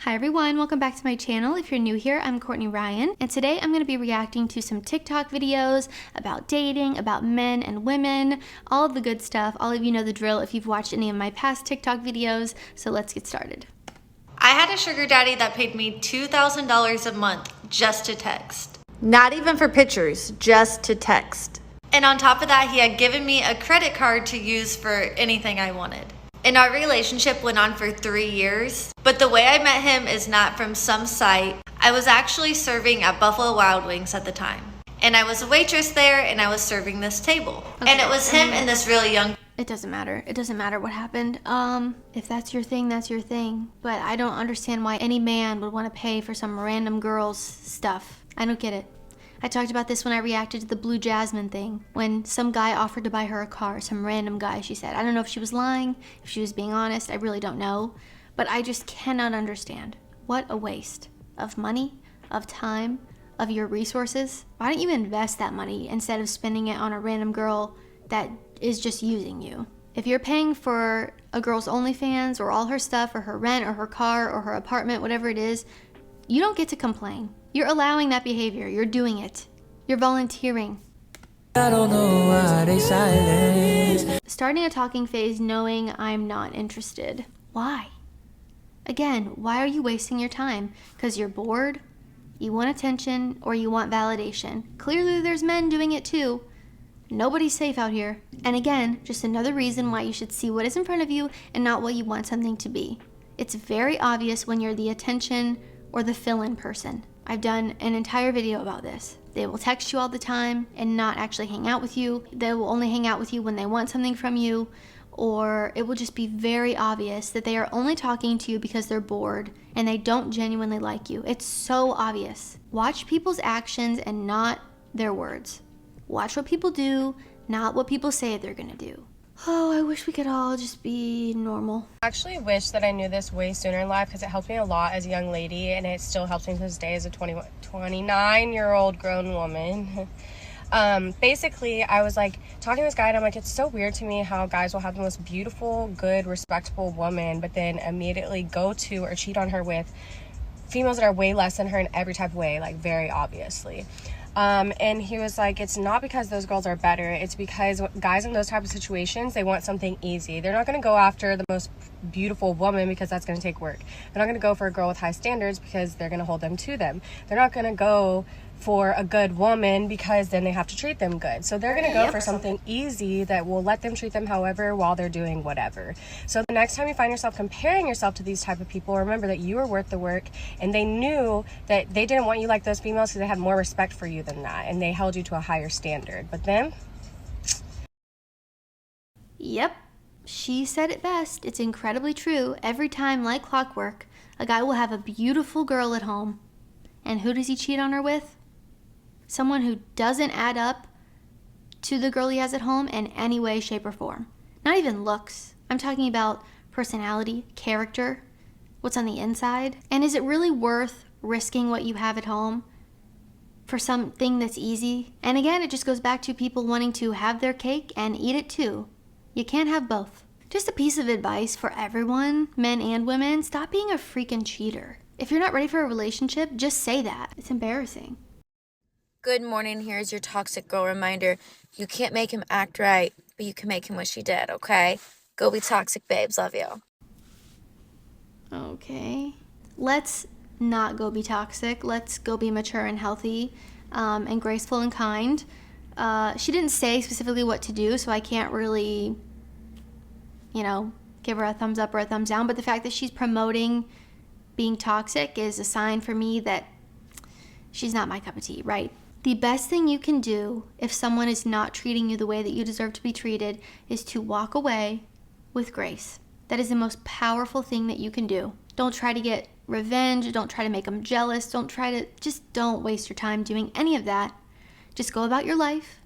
Hi everyone, welcome back to my channel. If you're new here, I'm Courtney Ryan, and today I'm going to be reacting to some TikTok videos about dating, about men and women, all of the good stuff. All of you know the drill if you've watched any of my past TikTok videos, so let's get started. I had a sugar daddy that paid me $2,000 a month just to text. Not even for pictures, just to text. And on top of that, he had given me a credit card to use for anything I wanted. And our relationship went on for 3 years, but the way I met him is not from some site. I was actually serving at Buffalo Wild Wings at the time. And I was a waitress there, and I was serving this table. Okay. And it was him and this really young... It doesn't matter. It doesn't matter what happened. If that's your thing, that's your thing. But I don't understand why any man would want to pay for some random girl's stuff. I don't get it. I talked about this when I reacted to the Blue Jasmine thing, when some guy offered to buy her a car, some random guy, she said. I don't know if she was lying, if she was being honest, I really don't know. But I just cannot understand. What a waste of money, of time, of your resources. Why don't you invest that money instead of spending it on a random girl that is just using you? If you're paying for a girl's OnlyFans or all her stuff or her rent or her car or her apartment, whatever it is, you don't get to complain. You're allowing that behavior. You're doing it. You're volunteering. I don't know why they silence. Starting a talking phase knowing I'm not interested. Why? Again, why are you wasting your time? Because you're bored, you want attention, or you want validation. Clearly there's men doing it too. Nobody's safe out here. And again, just another reason why you should see what is in front of you and not what you want something to be. It's very obvious when you're the attention or the fill-in person. I've done an entire video about this. They will text you all the time and not actually hang out with you. They will only hang out with you when they want something from you, or it will just be very obvious that they are only talking to you because they're bored and they don't genuinely like you. It's so obvious. Watch people's actions and not their words. Watch what people do, not what people say they're gonna do. Oh, I wish we could all just be normal. I actually wish that I knew this way sooner in life because it helped me a lot as a young lady, and it still helps me to this day as a 29-year-old grown woman. Basically, I was like talking to this guy and I'm like, it's so weird to me how guys will have the most beautiful, good, respectable woman, but then immediately go to or cheat on her with females that are way less than her in every type of way, like very obviously. And he was like, it's not because those girls are better. It's because guys in those type of situations, they want something easy. They're not going to go after the most beautiful woman because that's going to take work. They're not going to go for a girl with high standards because they're going to hold them to them. They're not going to go for a good woman because then they have to treat them good. So they're going to go for something easy that will let them treat them however while they're doing whatever. So the next time you find yourself comparing yourself to these type of people, remember that you are worth the work, and they knew that they didn't want you like those females because they had more respect for you than that, and they held you to a higher standard. But then... Yep, she said it best. It's incredibly true. Every time, like clockwork, a guy will have a beautiful girl at home. And who does he cheat on her with? Someone who doesn't add up to the girl he has at home in any way, shape, or form. Not even looks. I'm talking about personality, character, what's on the inside. And is it really worth risking what you have at home for something that's easy? And again, it just goes back to people wanting to have their cake and eat it too. You can't have both. Just a piece of advice for everyone, men and women, stop being a freaking cheater. If you're not ready for a relationship, just say that. It's embarrassing. Good morning, here's your toxic girl reminder. You can't make him act right, but you can make him wish he did, okay? Go be toxic, babes. Love you. Okay. Let's not go be toxic. Let's go be mature and healthy and graceful and kind. She didn't say specifically what to do, so I can't really, give her a thumbs up or a thumbs down. But the fact that she's promoting being toxic is a sign for me that she's not my cup of tea, right? The best thing you can do if someone is not treating you the way that you deserve to be treated is to walk away with grace. That is the most powerful thing that you can do. Don't try to get revenge. Don't try to make them jealous. Just don't waste your time doing any of that. Just go about your life,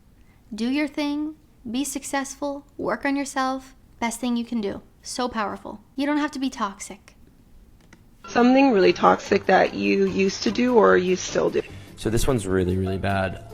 do your thing, be successful, work on yourself. Best thing you can do. So powerful. You don't have to be toxic. Something really toxic that you used to do or you still do? So this one's really, really bad.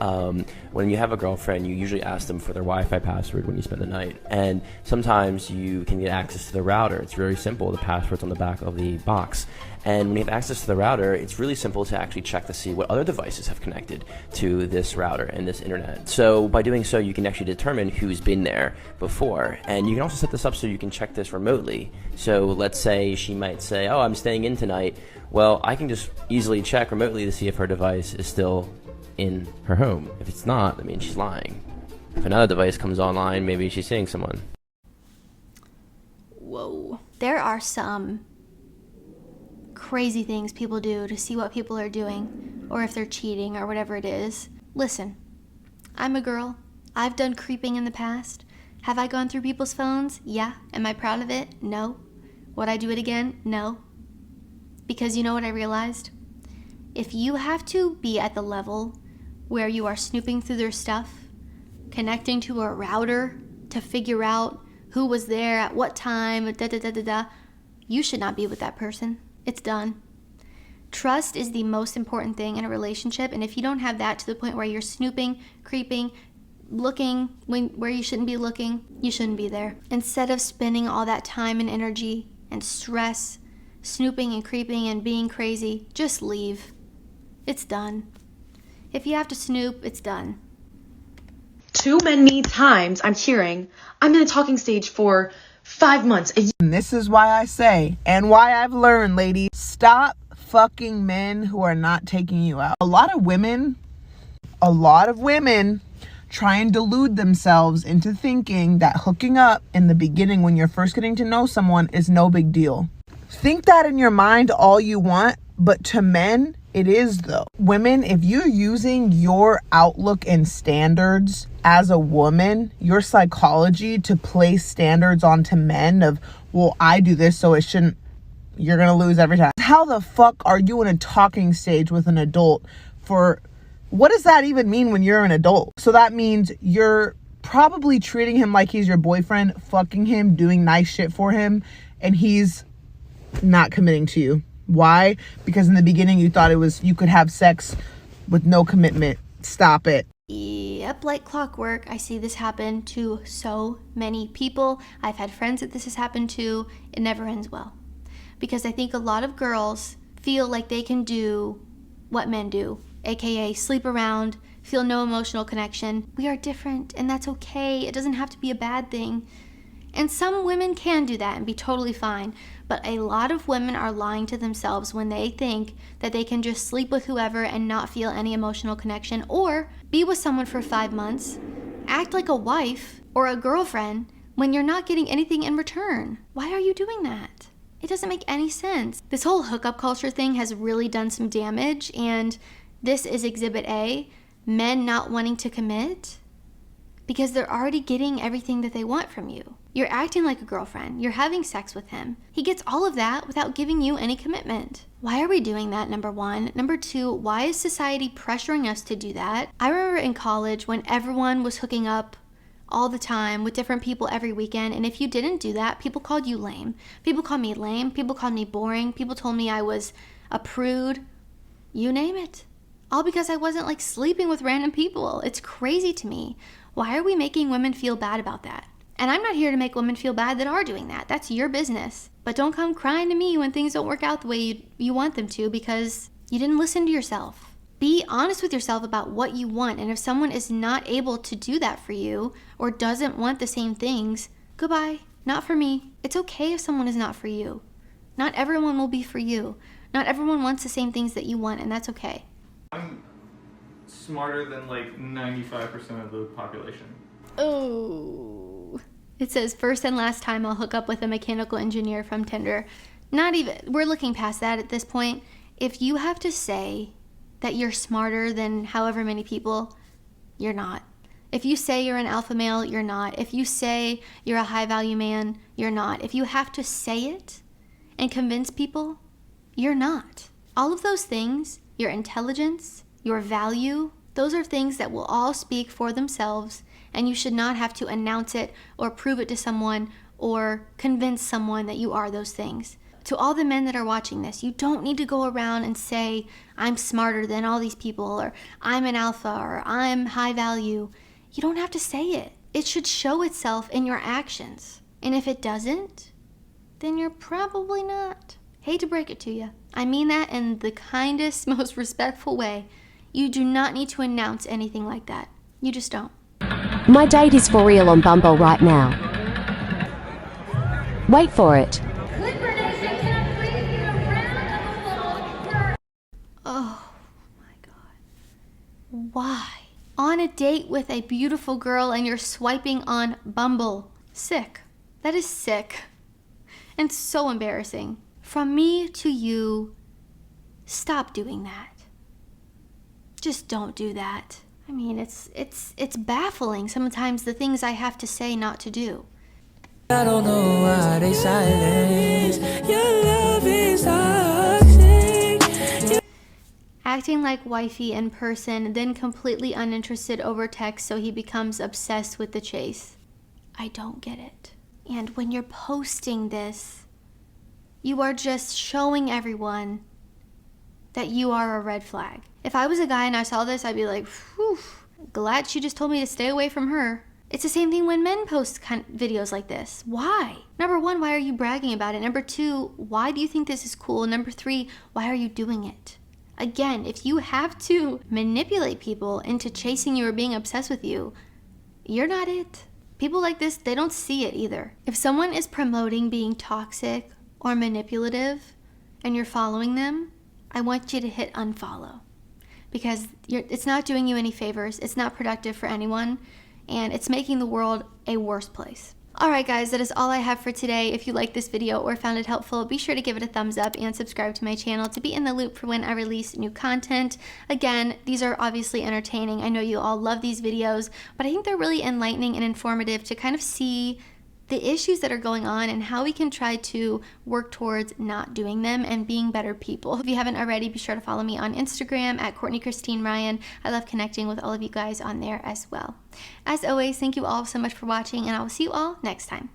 When you have a girlfriend, you usually ask them for their Wi-Fi password when you spend the night. And sometimes you can get access to the router. It's very simple. The password's on the back of the box. And when you have access to the router, it's really simple to actually check to see what other devices have connected to this router and this internet. So by doing so, you can actually determine who's been there before. And you can also set this up so you can check this remotely. So let's say she might say, oh, I'm staying in tonight. Well, I can just easily check remotely to see if her device is still in her home. If it's not, that means she's lying. If another device comes online, maybe she's seeing someone. Whoa. There are some crazy things people do to see what people are doing, or if they're cheating or whatever it is. Listen, I'm a girl. I've done creeping in the past. Have I gone through people's phones? Yeah. Am I proud of it? No. Would I do it again? No. Because you know what I realized? If you have to be at the level where you are snooping through their stuff, connecting to a router to figure out who was there at what time, you should not be with that person. It's done. Trust is the most important thing in a relationship, and if you don't have that to the point where you're snooping, creeping, looking where you shouldn't be looking, you shouldn't be there. Instead of spending all that time and energy and stress snooping and creeping and being crazy, just leave. It's done. If you have to snoop, it's done. Too many times I'm hearing, I'm in a talking stage for 5 months. And this is why I say, and why I've learned, ladies, stop fucking men who are not taking you out. A lot of women try and delude themselves into thinking that hooking up in the beginning when you're first getting to know someone is no big deal. Think that in your mind all you want, but to men, it is though. Women, if you're using your outlook and standards as a woman, your psychology to place standards onto men of, well, I do this, so it shouldn't, you're gonna lose every time. How the fuck are you in a talking stage with an adult for, what does that even mean when you're an adult? So that means you're probably treating him like he's your boyfriend, fucking him, doing nice shit for him, and he's not committing to you. Why? Because in the beginning you thought you could have sex with no commitment. Stop it. Yep, like clockwork. I see this happen to so many people. I've had friends that this has happened to. It never ends well. Because I think a lot of girls feel like they can do what men do, aka sleep around, feel no emotional connection. We are different, and that's okay. It doesn't have to be a bad thing. And some women can do that and be totally fine, but a lot of women are lying to themselves when they think that they can just sleep with whoever and not feel any emotional connection, or be with someone for 5 months, act like a wife or a girlfriend when you're not getting anything in return. Why are you doing that? It doesn't make any sense. This whole hookup culture thing has really done some damage, and this is Exhibit A, men not wanting to commit because they're already getting everything that they want from you. You're acting like a girlfriend. You're having sex with him. He gets all of that without giving you any commitment. Why are we doing that, number one? Number two, why is society pressuring us to do that? I remember in college when everyone was hooking up all the time with different people every weekend, and if you didn't do that, people called you lame. People called me lame. People called me boring. People told me I was a prude. You name it. All because I wasn't like sleeping with random people. It's crazy to me. Why are we making women feel bad about that? And I'm not here to make women feel bad that are doing that. That's your business. But don't come crying to me when things don't work out the way you want them to because you didn't listen to yourself. Be honest with yourself about what you want. And if someone is not able to do that for you or doesn't want the same things, goodbye. Not for me. It's okay if someone is not for you. Not everyone will be for you. Not everyone wants the same things that you want, and that's okay. I'm smarter than like 95% of the population. Oh. It says, first and last time I'll hook up with a mechanical engineer from Tinder. Not even, we're looking past that at this point. If you have to say that you're smarter than however many people, you're not. If you say you're an alpha male, you're not. If you say you're a high value man, you're not. If you have to say it and convince people, you're not. All of those things, your intelligence, your value, those are things that will all speak for themselves, and you should not have to announce it or prove it to someone or convince someone that you are those things. To all the men that are watching this, you don't need to go around and say, I'm smarter than all these people, or I'm an alpha, or I'm high value. You don't have to say it. It should show itself in your actions. And if it doesn't, then you're probably not. Hate to break it to you. I mean that in the kindest, most respectful way. You do not need to announce anything like that. You just don't. My date is for real on Bumble right now. Wait for it. Oh my God. Why? On a date with a beautiful girl and you're swiping on Bumble. Sick. That is sick. And so embarrassing. From me to you, stop doing that. Just don't do that. I mean, it's baffling sometimes the things I have to say not to do. I don't know why they silent. Your love is toxic. Acting like wifey in person, then completely uninterested over text, so he becomes obsessed with the chase. I don't get it. And when you're posting this, you are just showing everyone that you are a red flag. If I was a guy and I saw this, I'd be like, whew, glad she just told me to stay away from her. It's the same thing when men post videos like this. Why? Number one, why are you bragging about it? Number two, why do you think this is cool? Number three, why are you doing it? Again, if you have to manipulate people into chasing you or being obsessed with you, you're not it. People like this, they don't see it either. If someone is promoting being toxic or manipulative and you're following them, I want you to hit unfollow, because it's not doing you any favors. It's not productive for anyone, and it's making the world a worse place. Alright guys, that is all I have for today. If you liked this video or found it helpful, be sure to give it a thumbs up and subscribe to my channel to be in the loop for when I release new content. Again, these are obviously entertaining. I know you all love these videos, but I think they're really enlightening and informative to kind of see the issues that are going on and how we can try to work towards not doing them and being better people. If you haven't already, be sure to follow me on Instagram at Courtney Christine Ryan. I love connecting with all of you guys on there as well. As always, thank you all so much for watching, and I will see you all next time.